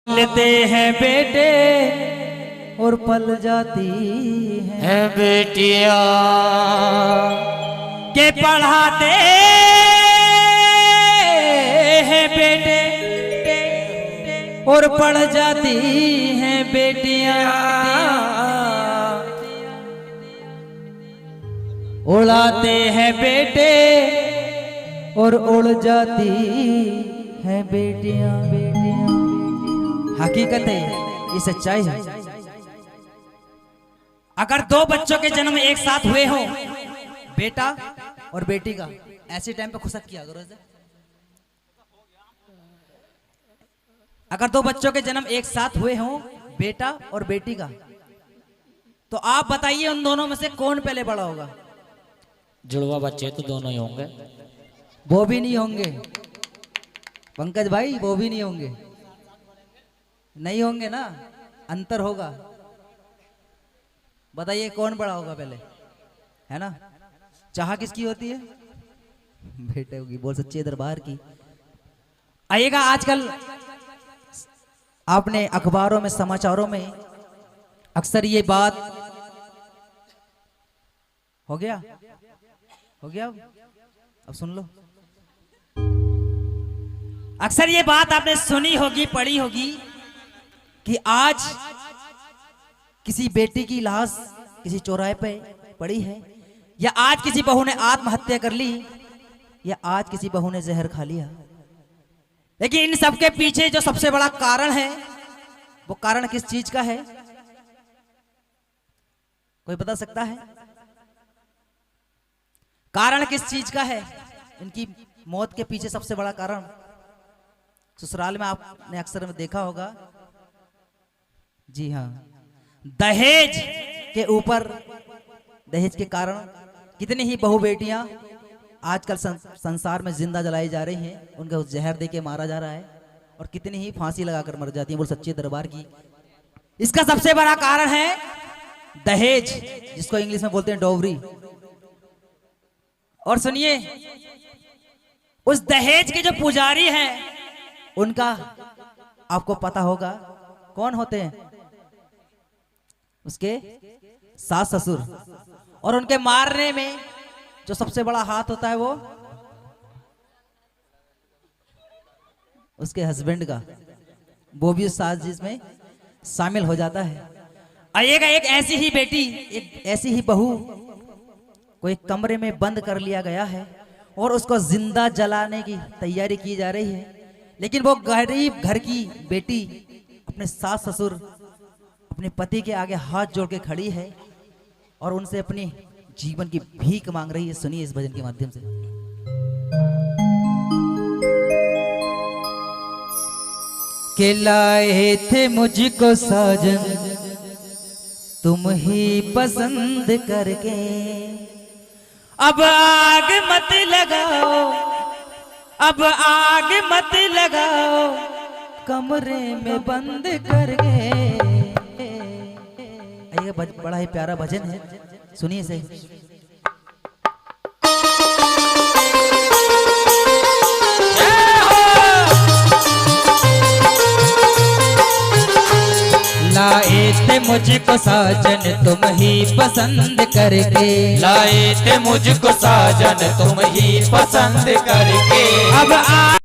लेते हैं बेटे और पल जाती है बेटिया के पढ़ाते हैं बेटे और पढ़ जाती हैं बेटियां, उड़ाते हैं बेटे और उड़ जाती हैं बेटियां। हकीकत है, ये सच्चाई है। अगर दो बच्चों के जन्म एक साथ हुए हो, बेटा और बेटी का, ऐसे टाइम पे खुशक किया करो। अगर दो बच्चों के जन्म एक साथ हुए हो, बेटा और बेटी का, तो आप बताइए उन दोनों में से कौन पहले बड़ा होगा? जुड़वा बच्चे तो दोनों ही होंगे। वो भी नहीं होंगे पंकज भाई, वो भी नहीं होंगे। नहीं होंगे ना, अंतर होगा। बताइए कौन बड़ा होगा पहले, है ना? चाह किसकी होती है? बेटे होगी। बोल सच्चे दरबार की। आइएगा, आजकल आपने अखबारों में, समाचारों में अक्सर ये बात हो गया अब सुन लो। अक्सर ये बात आपने सुनी होगी, पढ़ी होगी कि आज किसी बेटी की लाश किसी चौराहे पे पड़ी है, या आज किसी बहू ने आत्महत्या कर ली, या आज किसी बहू ने जहर खा लिया। लेकिन इन सबके पीछे जो सबसे बड़ा कारण है, वो कारण किस चीज का है? कोई बता सकता है? कारण किस चीज का है इनकी मौत के पीछे? सबसे बड़ा कारण ससुराल में आपने अक्सर में देखा होगा, जी हाँ, दहेज के ऊपर, दहेज के कारण कितनी ही बहू बेटियां आजकल संसार में जिंदा जलाई जा रही हैं, उनको जहर दे के मारा जा रहा है, और कितनी ही फांसी लगाकर मर जाती हैं। बोल सच्चे दरबार की। इसका सबसे बड़ा कारण है दहेज, जिसको इंग्लिश में बोलते हैं डोवरी। और सुनिए, उस दहेज के जो पुजारी हैं, उनका आपको पता होगा कौन होते हैं? उसके सास ससुर। और उनके मारने में जो सबसे बड़ा हाथ होता है, वो उसके हस्बैंड का। वो भी उस साजिश में शामिल हो जाता है। आइएगा, एक ऐसी ही बेटी, एक ऐसी ही बहू को एक कमरे में बंद कर लिया गया है और उसको जिंदा जलाने की तैयारी की जा रही है। लेकिन वो गरीब घर की बेटी अपने सास ससुर, अपने पति के आगे हाथ जोड़ के खड़ी है और उनसे अपनी जीवन की भीख मांग रही है। सुनिए इस भजन के माध्यम से। के लाए थे मुझको साजन तुम ही पसंद करके, अब आग मत लगाओ, अब आग मत लगाओ, कमरे में बंद करके। ये बड़ा ही प्यारा भजन है, सुनिए इसे। लाए थे मुझको साजन तुम ही पसंद करके, लाए थे मुझको साजन तुम ही पसंद करके, अब